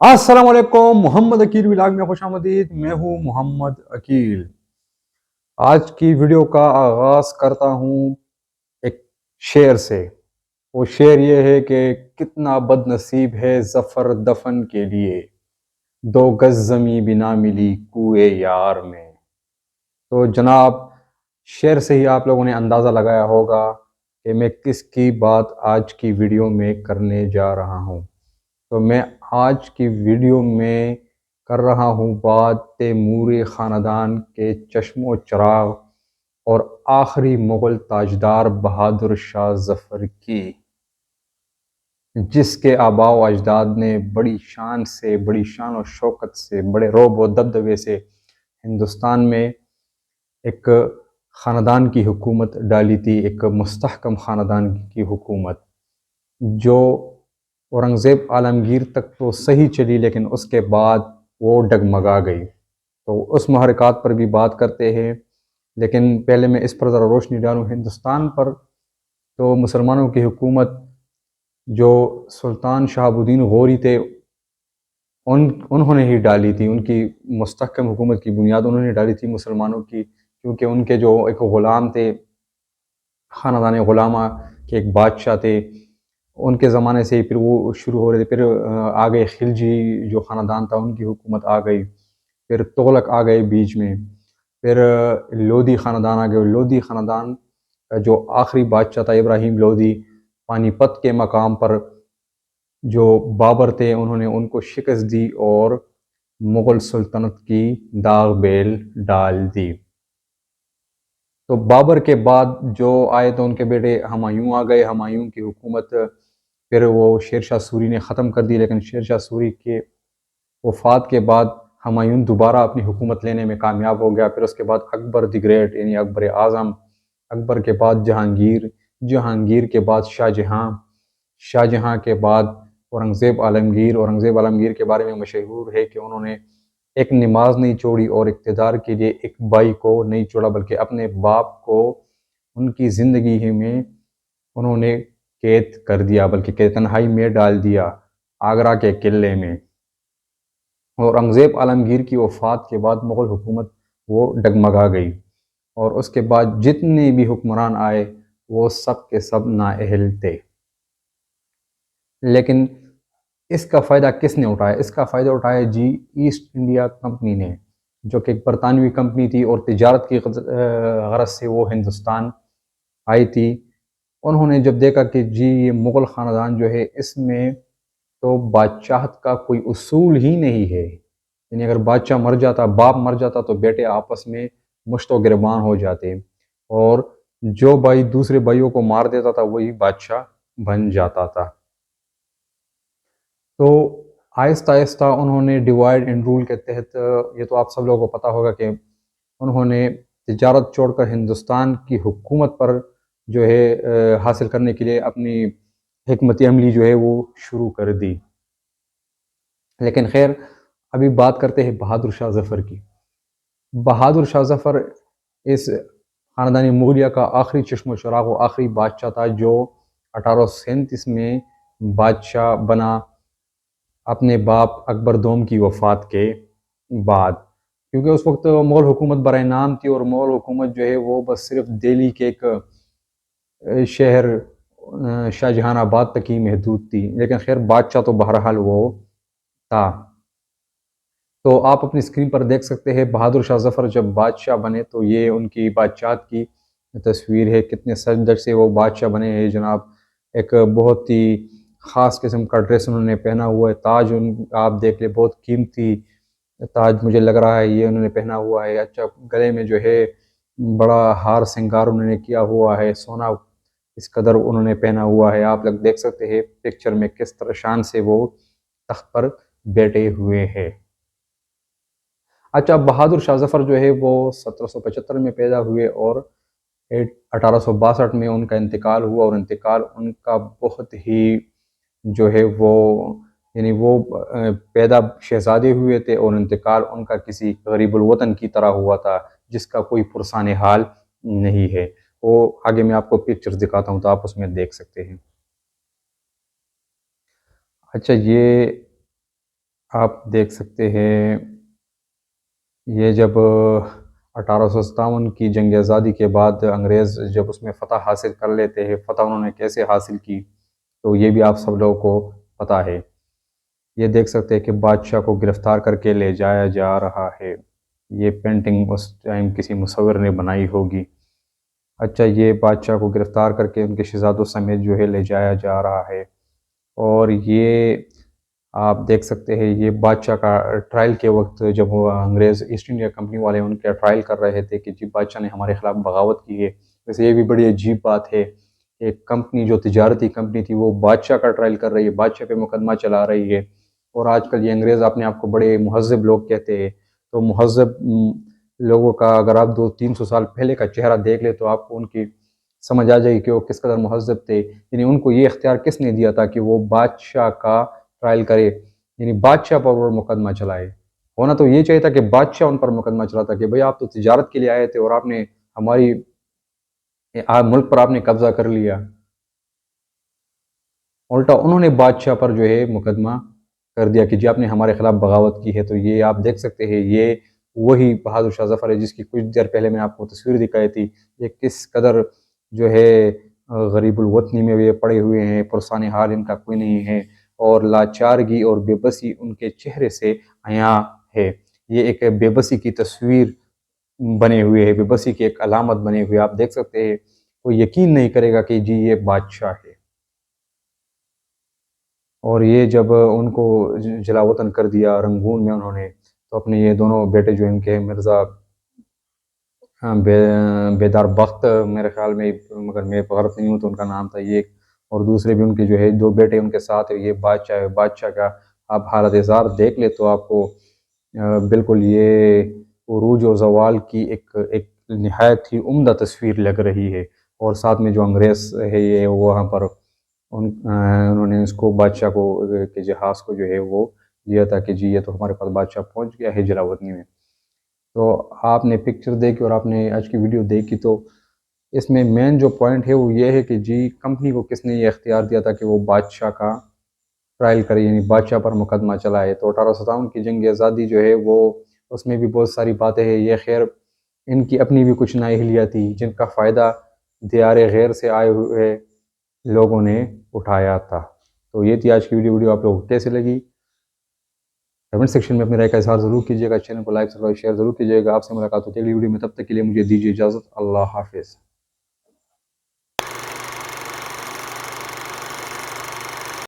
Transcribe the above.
अस्सलाम वालेकुम। मोहम्मद अकील व्लॉग में खुश आमदीद। मैं हूँ मोहम्मद अकील। आज की वीडियो का आगाज करता हूँ एक शेर से। वो शेर ये है कि कितना बदनसीब है ज़फ़र दफन के लिए, दो गज ज़मी भी ना मिली कुए यार में। तो जनाब, शेर से ही आप लोगों ने अंदाज़ा लगाया होगा कि मैं किसकी बात आज की वीडियो में करने जा रहा हूँ। तो मैं आज की वीडियो में कर रहा हूँ बात तैमूरी ख़ानदान के चश्मो चराग और आखिरी मुग़ल ताजदार बहादुर शाह ज़फ़र की, जिसके आबाओ अजदाद ने बड़ी शान और शौकत से, बड़े रोब व दबदबे से हिंदुस्तान में एक ख़ानदान की हुकूमत डाली थी, एक मुस्तहकम ख़ानदान की हुकूमत, जो औरंगज़ेब आलमगीर तक तो सही चली, लेकिन उसके बाद वो डगमगा गई। तो उस महरक़ात पर भी बात करते हैं, लेकिन पहले मैं इस पर ज़रा रोशनी डालूँ हिंदुस्तान पर। तो मुसलमानों की हुकूमत जो सुल्तान शहाबुद्दीन गौरी थे उन्होंने ही डाली थी। उनकी मुस्तहकम हुकूमत की बुनियाद उन्होंने डाली थी मुसलमानों की, क्योंकि उनके जो एक ग़ुलाम थे, ख़ानदान ग़ुलामा के एक बादशाह थे, उनके ज़माने से ही फिर वो शुरू हो रहे थे। फिर आ गए खिलजी जो ख़ानदान था, उनकी हुकूमत आ गई। फिर तुगलक आ गए बीच में। फिर लोधी ख़ानदान आ गए। लोधी ख़ानदान का जो आखिरी बादशाह था इब्राहिम लोधी, पानीपत के मकाम पर जो बाबर थे उन्होंने उनको शिकस्त दी और मुग़ल सल्तनत की दाग बेल डाल दी। तो बाबर के बाद जो आए तो उनके बेटे हुमायूं आ गए। हुमायूं की हुकूमत फिर वो शेर शाह सूरी ने ख़त्म कर दी, लेकिन शेर शाह सूरी के वफ़ात के बाद हुमायूं दोबारा अपनी हुकूमत लेने में कामयाब हो गया। फिर उसके बाद अकबर द ग्रेट यानी अकबर आज़म, अकबर के बाद जहांगीर, जहांगीर के बाद शाहजहाँ, शाहजहाँ के बाद औरंगज़ेब आलमगीर। औरंगज़ेब आलमगीर के बारे में मशहूर है कि उन्होंने एक नमाज नहीं छोड़ी और इक़्तिदार के लिए एक भाई को नहीं छोड़ा, बल्कि अपने बाप को उनकी ज़िंदगी ही में उन्होंने कैद कर दिया, बल्कि तन्हाई में डाल दिया आगरा के किले में। और औरंगज़ेब आलमगीर की वफ़ात के बाद मुग़ल हुकूमत वो डगमगा गई, और उसके बाद जितने भी हुक्मरान आए वो सब के सब नाअहल थे। लेकिन इसका फ़ायदा किसने उठाया? इसका फ़ायदा उठाया जी ईस्ट इंडिया कंपनी ने, जो कि एक बरतानवी कंपनी थी और तिजारत की गरज से वो हिंदुस्तान आई थी। उन्होंने जब देखा कि जी ये मुग़ल ख़ानदान जो है इसमें तो बादशाहत का कोई उसूल ही नहीं है, यानी अगर बादशाह मर जाता, बाप मर जाता, तो बेटे आपस में मुश्तो गिरबान हो जाते, और जो भाई दूसरे भाइयों को मार देता था वही बादशाह बन जाता था। तो आहिस्ता आहिस्ता उन्होंने डिवाइड एंड रूल के तहत, ये तो आप सब लोगों को पता होगा कि उन्होंने तिजारत छोड़कर हिंदुस्तान की हुकूमत पर जो है हासिल करने के लिए अपनी हिकमत अमली जो है वो शुरू कर दी। लेकिन खैर, अभी बात करते हैं बहादुर शाह ज़फ़र की। बहादुर शाह ज़फ़र इस ख़ानदानी मुग़लिया का आखिरी चश्मो चराग़ व आखिरी बादशाह था, जो 1837 में बादशाह बना अपने बाप अकबर दोम की वफ़ात के बाद। क्योंकि उस वक्त मुग़ल हुकूमत बराए नाम थी, और मुग़ल हुकूमत जो है वो बस सिर्फ दिल्ली के एक शहर शाहजहानाबाद तक ही महदूद थी। लेकिन खैर, बादशाह तो बहरहाल वो था। तो आप अपनी स्क्रीन पर देख सकते हैं बहादुर शाह ज़फ़र जब बादशाह बने, तो ये उनकी बादशाहत की तस्वीर है। कितने सजदर से वो बादशाह बने हैं जनाब। एक बहुत ही ख़ास किस्म का ड्रेस उन्होंने पहना हुआ है। ताज उन आप देख ले, बहुत कीमती ताज मुझे लग रहा है ये उन्होंने पहना हुआ है। अच्छा, गले में जो है बड़ा हार श्रृंगार उन्होंने किया हुआ है, सोना इस कदर उन्होंने पहना हुआ है। आप लोग देख सकते हैं पिक्चर में किस तरह शान से वो तख्त पर बैठे हुए हैं। अच्छा, बहादुर शाह ज़फ़र जो है वो 1775 में पैदा हुए, और 1862 में उनका इंतकाल हुआ। और इंतकाल उनका बहुत ही जो है वो, यानी वो पैदा शहज़ादे हुए थे, और इंतकाल उनका किसी गरीबुल वतन की तरह हुआ था, जिसका कोई पुरसान हाल नहीं है। वो आगे मैं आपको पिक्चर्स दिखाता हूँ तो आप उसमें देख सकते हैं। अच्छा, ये آپ دیکھ سکتے ہیں یہ جب 1857 کی جنگ آزادی کے بعد انگریز جب اس میں فتح حاصل کر لیتے ہیں، فتح انہوں نے کیسے حاصل کی تو یہ بھی آپ سب لوگوں کو پتہ ہے۔ یہ دیکھ سکتے ہیں کہ بادشاہ کو گرفتار کر کے لے جایا جا رہا ہے۔ یہ پینٹنگ اس ٹائم کسی مصور نے بنائی ہوگی۔ اچھا، یہ بادشاہ کو گرفتار کر کے ان کے شہزادوں سمیت جو ہے لے جایا جا رہا ہے، اور یہ آپ دیکھ سکتے ہیں یہ بادشاہ کا ٹرائل کے وقت جب وہ انگریز ایسٹ انڈیا کمپنی والے ان کا ٹرائل کر رہے تھے کہ جی بادشاہ نے ہمارے خلاف بغاوت کی ہے۔ ویسے یہ بھی بڑی عجیب بات ہے، ایک کمپنی جو تجارتی کمپنی تھی وہ بادشاہ کا ٹرائل کر رہی ہے، بادشاہ پہ مقدمہ چلا رہی ہے۔ اور آج کل یہ انگریز اپنے آپ کو بڑے مہذب لوگ کہتے ہیں، تو مہذب لوگوں کا اگر آپ 200-300 سال پہلے کا چہرہ دیکھ لیں تو آپ کو ان کی سمجھ آ جائے گی کہ وہ کس قدر مہذب تھے۔ یعنی ان کو یہ اختیار کس نے دیا تھا کہ وہ بادشاہ کا ٹرائل کرے، یعنی بادشاہ پر وہ مقدمہ چلائے۔ ہونا تو یہ چاہیے تھا کہ بادشاہ ان پر مقدمہ چلاتا کہ بھئی آپ تو تجارت کے لیے آئے تھے اور آپ نے ہماری ملک پر آپ نے قبضہ کر لیا۔ الٹا انہوں نے بادشاہ پر جو ہے مقدمہ کر دیا کہ جی آپ نے ہمارے خلاف بغاوت کی ہے۔ تو یہ آپ دیکھ سکتے ہیں یہ وہی بہادر شاہ ظفر ہے جس کی کچھ دیر پہلے میں آپ کو تصویر دکھائی تھی۔ یہ کس قدر جو ہے غریب الوطنی میں یہ پڑے ہوئے ہیں، پرسان حال ان کا کوئی نہیں ہے، اور لاچارگی اور بے بسی ان کے چہرے سے عیاں ہے۔ یہ ایک بے بسی کی تصویر بنے ہوئے ہے، بے بسی کی ایک علامت بنے ہوئے، آپ دیکھ سکتے ہیں۔ کوئی یقین نہیں کرے گا کہ جی یہ بادشاہ ہے۔ اور یہ جب ان کو جلا وطن کر دیا رنگون میں انہوں نے، تو اپنے یہ دونوں بیٹے جو ان کے مرزا بیدار بخت میرے خیال میں، مگر میں غلط نہیں ہوں تو ان کا نام تھا یہ، اور دوسرے بھی ان کے جو ہے 2 بیٹے ان کے ساتھ یہ بادشاہ ہے۔ بادشاہ کا آپ حالت زار دیکھ لے تو آپ کو بالکل یہ عروج و زوال کی ایک نہایت ہی عمدہ تصویر لگ رہی ہے۔ اور ساتھ میں جو انگریز ہے یہ وہاں پر انہوں نے اس کو بادشاہ کو کے جہاز کو جو ہے وہ دیا تھا کہ جی یہ تو ہمارے پاس بادشاہ پہنچ گیا ہے جلا وطنی میں۔ تو آپ نے پکچر دیکھی اور آپ نے آج کی ویڈیو دیکھی، تو اس میں مین جو پوائنٹ ہے وہ یہ ہے کہ جی کمپنی کو کس نے یہ اختیار دیا تھا کہ وہ بادشاہ کا ٹرائل کرے، یعنی بادشاہ پر مقدمہ چلائے۔ تو 1857 کی جنگ آزادی جو ہے وہ اس میں بھی بہت ساری باتیں ہیں۔ یہ خیر ان کی اپنی بھی کچھ نااہلیت تھی جن کا فائدہ دیار غیر سے آئے ہوئے لوگوں نے اٹھایا تھا۔ تو یہ تھی آج کی ویڈیو آپ لوگوں کو کیسے لگی؟ کمنٹ سیکشن میں اپنی رائے کا اظہار ضرور کیجیے گا، چینل کو لائک سبسکرائب شیئر ضرور کیجیے گا۔ آپ سے ملاقات ہوتی ہے اگلی ویڈیو میں، تب تک کے لیے مجھے دیجیے اجازت۔ اللہ حافظ۔